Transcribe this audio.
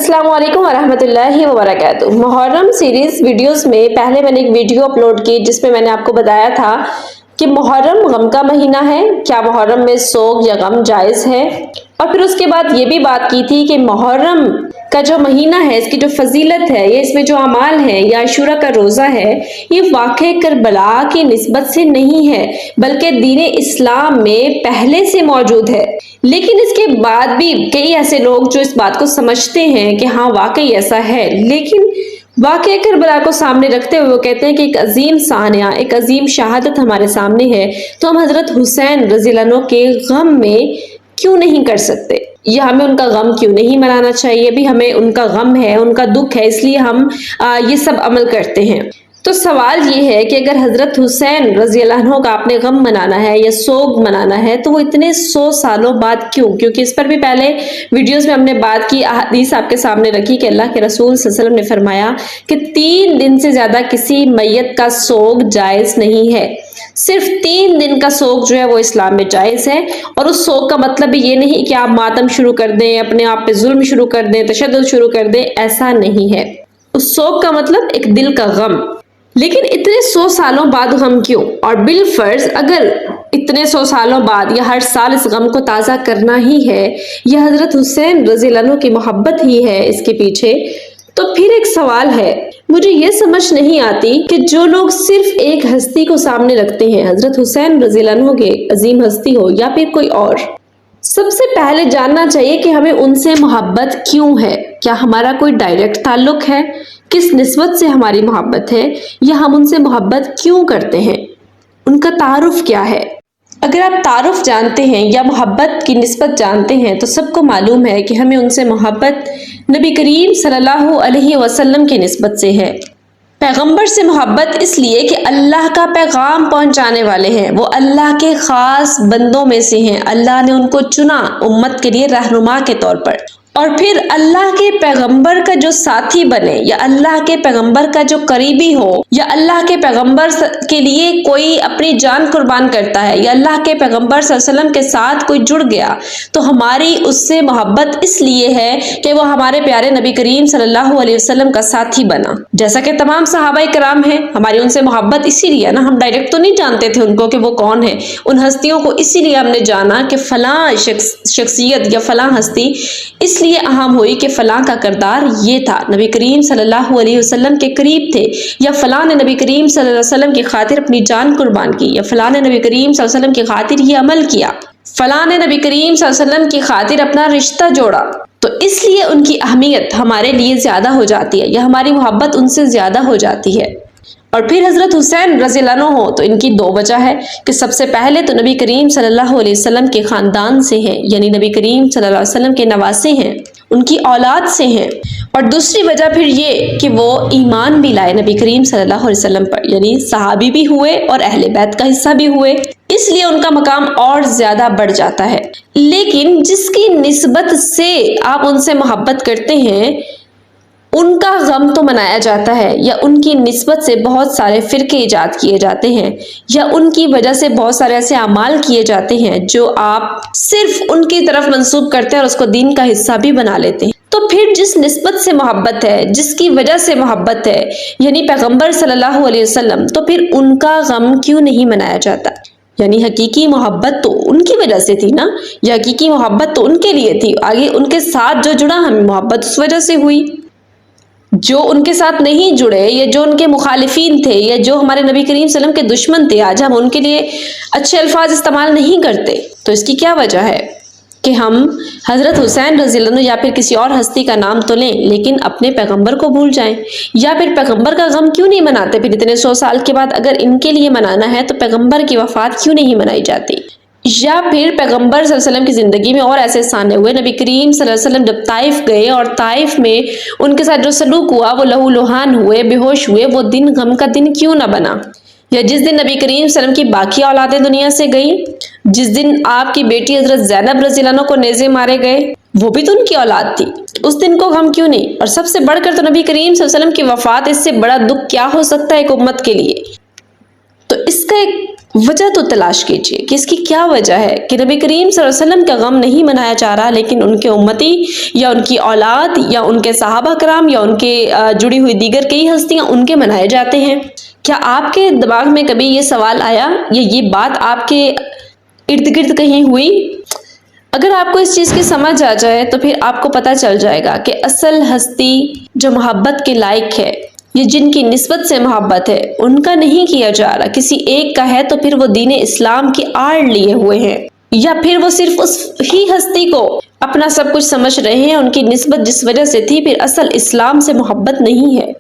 अस्सलाम वालेकुम वरहमतुल्लाहि वबरकातुह। मुहर्रम सीरीज वीडियोस में पहले मैंने एक वीडियो अपलोड की जिसमें मैंने आपको बताया था कि मुहर्रम गम का महीना है, क्या मुहर्रम में सोग या गम जायज़ है। और फिर उसके बाद ये भी बात की थी कि मुहर्रम का जो महीना है, इसकी जो फजीलत है, ये इसमें जो अमाल है या आशूरा का रोज़ा है, ये वाक़े करबला की निस्बत से नहीं है बल्कि दीन इस्लाम में पहले से मौजूद है। लेकिन इसके बाद भी कई ऐसे लोग जो इस बात को समझते हैं कि हाँ वाकई ऐसा है, लेकिन वाक़या करबला को सामने रखते हुए वो कहते हैं कि एक अजीम सानिया, एक अजीम शहादत हमारे सामने है, तो हम हजरत हुसैन रज़ी अल्लाह अन्हु के गम में क्यों नहीं कर सकते, या हमें उनका गम क्यों नहीं मनाना चाहिए। भी हमें उनका गम है, उनका दुख है, इसलिए हम ये सब अमल करते हैं। तो सवाल ये है कि अगर हजरत हुसैन रज़ी अल्लाह अन्हु का आपने गम मनाना है या सोग मनाना है तो वो इतने 100 सालों बाद क्यों? क्योंकि इस पर भी पहले वीडियोस में हमने बात की, हदीस आपके सामने रखी कि अल्लाह के रसूल सल्लल्लाहु अलैहि वसल्लम ने फरमाया कि 3 दिन से ज्यादा किसी मैयत का सोग जायज नहीं है। सिर्फ 3 दिन का सोग जो है वो इस्लाम में जायज है। और उस सोग का मतलब भी ये नहीं कि आप मातम शुरू कर दें, अपने आप पे जुल्म शुरू कर दें, तशद्दुद शुरू कर दें, ऐसा नहीं है। उस सोग का मतलब एक दिल का गम। लेकिन इतने 100 सालों बाद गम क्यों? और बिल फर्ज अगर इतने 100 सालों बाद या हर साल इस गम को ताज़ा करना ही है, या हजरत हुसैन रज़ी अल्लाह अन्हु की मोहब्बत ही है इसके पीछे, तो फिर एक सवाल है, मुझे ये समझ नहीं आती कि जो लोग सिर्फ एक हस्ती को सामने रखते हैं, हजरत हुसैन रज़ी अल्लाह अन्हु के अजीम हस्ती हो या फिर कोई और, सबसे पहले जानना चाहिए कि हमें उनसे मोहब्बत क्यों है। क्या हमारा कोई डायरेक्ट ताल्लुक है, किस निस्बत से हमारी मोहब्बत है, या हम उनसे मोहब्बत क्यों करते हैं, उनका तारुफ क्या है। अगर आप तारुफ जानते हैं या मोहब्बत की निस्बत जानते हैं तो सबको मालूम है कि हमें उनसे मोहब्बत नबी करीम सल्लल्लाहु अलैहि वसल्लम की निस्बत से है। पैगंबर से मोहब्बत इसलिए कि अल्लाह का पैगाम पहुंचाने वाले हैं, वो अल्लाह के खास बंदों में से हैं। अल्लाह ने उनको चुना उम्मत के लिए रहनुमा के तौर पर, और फिर अल्लाह के पैगंबर का जो साथी बने, या अल्लाह के पैगंबर का जो करीबी हो, या अल्लाह के पैगंबर के लिए कोई अपनी जान कुर्बान करता है, या अल्लाह के पैगंबर सल्लल्लाहु अलैहि वसल्लम के साथ कोई जुड़ गया, तो हमारी उससे मोहब्बत इसलिए है कि वो हमारे प्यारे नबी करीम सल्लल्लाहु अलैहि वसल्लम का साथी बना। जैसा कि तमाम सहाबाए कराम हैं, हमारी उनसे मोहब्बत इसीलिए ना, हम डायरेक्ट तो नहीं जानते थे उनको कि वो कौन है, उन हस्तियों को इसीलिए हमने जाना कि फलां शख्सियत या फलां हस्ती इसलिए अहम हुई कि फलां का किरदार ये था, नबी करीम सल्लल्लाहु अलैहि वसल्लम के करीब थे, या फलां ने नबी करीम सल्लल्लाहु अलैहि वसल्लम की खातिर अपनी जान कुर्बान की, या फलां ने नबी करीम सल्लल्लाहु अलैहि वसल्लम की खातिर ये अमल किया, फलां ने नबी करीम सल्लल्लाहु अलैहि वसल्लम की खातिर अपना रिश्ता जोड़ा। तो इसलिए उनकी अहमियत हमारे लिए ज्यादा हो जाती है, या हमारी मोहब्बत उनसे ज्यादा हो जाती है। और फिर हजरत हुसैन रज़ी अल्लाह अन्हु हो तो इनकी 2 वजह है कि सबसे पहले तो नबी करीम सल्लल्लाहु अलैहि वसल्लम के खानदान से हैं, यानी नबी करीम सल्लल्लाहु अलैहि वसल्लम के नवासे हैं, उनकी औलाद से हैं। और दूसरी वजह फिर ये कि वो ईमान भी लाए नबी करीम सल्लल्लाहु अलैहि वसल्लम पर, यानी सहाबी भी हुए और अहले बैत का हिस्सा भी हुए, इसलिए उनका मकाम और ज्यादा बढ़ जाता है। लेकिन जिसकी निस्बत से आप उनसे मोहब्बत करते हैं, उनका गम तो मनाया जाता है, या उनकी निस्बत से बहुत सारे फिरके इजाद किए जाते हैं, या उनकी वजह से बहुत सारे ऐसे अमाल किए जाते हैं जो आप सिर्फ उनकी तरफ मंसूब करते हैं और उसको दीन का हिस्सा भी बना लेते हैं। तो फिर जिस निस्बत से मोहब्बत है, जिसकी वजह से मोहब्बत है, यानी पैगंबर सल्लल्लाहु अलैहि वसल्लम, तो फिर उनका गम क्यों नहीं मनाया जाता? यानी हकीकी मोहब्बत तो उनकी वजह से थी ना, या हकीकी मोहब्बत तो उनके लिए थी, आगे उनके साथ जो जुड़ा हमें मोहब्बत उस वजह से हुई। जो उनके साथ नहीं जुड़े, या जो उनके मुखालिफिन थे, या जो हमारे नबी करीम सल्लल्लाहु अलैहि वसल्लम के दुश्मन थे, आज हम उनके लिए अच्छे अल्फाज इस्तेमाल नहीं करते, तो इसकी क्या वजह है कि हम हजरत हुसैन रज़ी अल्लाह अन्हु या फिर किसी और हस्ती का नाम तो लें लेकिन अपने पैगंबर को भूल जाएं? या फिर पैगंबर का गम क्यों नहीं मनाते? फिर इतने 100 साल के बाद अगर इनके लिए मनाना है तो पैगंबर की वफात क्यों नहीं मनाई जाती? या फिर पैगंबर सल्लल्लाहु अलैहि वसल्लम की जिंदगी में और ऐसे साने हुए, नबी करीम सल्लल्लाहु अलैहि वसल्लम जब ताइफ गए और ताइफ में उनके साथ जो सलूक हुआ, वो लहू लुहान हुए, बेहोश हुए, वो दिन गम का दिन क्यों ना बना? या जिस दिन नबी करीम सल्लल्लाहु अलैहि वसल्लम की बाकी औलादें दुनिया से गई, जिस दिन आपकी बेटी हजरत ज़ैनब रज़ी अल्लाह अन्हा को नेज़े मारे गए, वो भी तो उनकी औलाद थी, उस दिन को गम क्यों नहीं? और सबसे बढ़कर तो नबी करीम सल्लल्लाहु अलैहि वसल्लम की वफात, इससे बड़ा दुख क्या हो सकता है एक उम्मत के लिए? तो इसका एक وجہ تو تلاش کیجیے کہ اس کی کیا وجہ ہے کہ نبی کریم صلی اللہ علیہ وسلم کا غم نہیں منایا جا رہا، لیکن ان کے امتی یا ان کی اولاد یا ان کے صحابہ کرام یا ان کے جڑی ہوئی دیگر کئی ہستیاں ان کے منائے جاتے ہیں۔ کیا آپ کے دماغ میں کبھی یہ سوال آیا یا یہ بات آپ کے ارد گرد کہیں ہوئی؟ اگر آپ کو اس چیز کی سمجھ آ جائے تو پھر آپ کو پتہ چل جائے گا کہ اصل ہستی جو محبت کے لائق ہے، یہ جن کی نسبت سے محبت ہے، ان کا نہیں کیا جا رہا، کسی ایک کا ہے تو پھر وہ دین اسلام کی آڑ لیے ہوئے ہیں، یا پھر وہ صرف اس ہی ہستی کو اپنا سب کچھ سمجھ رہے ہیں، ان کی نسبت جس وجہ سے تھی پھر اصل اسلام سے محبت نہیں ہے۔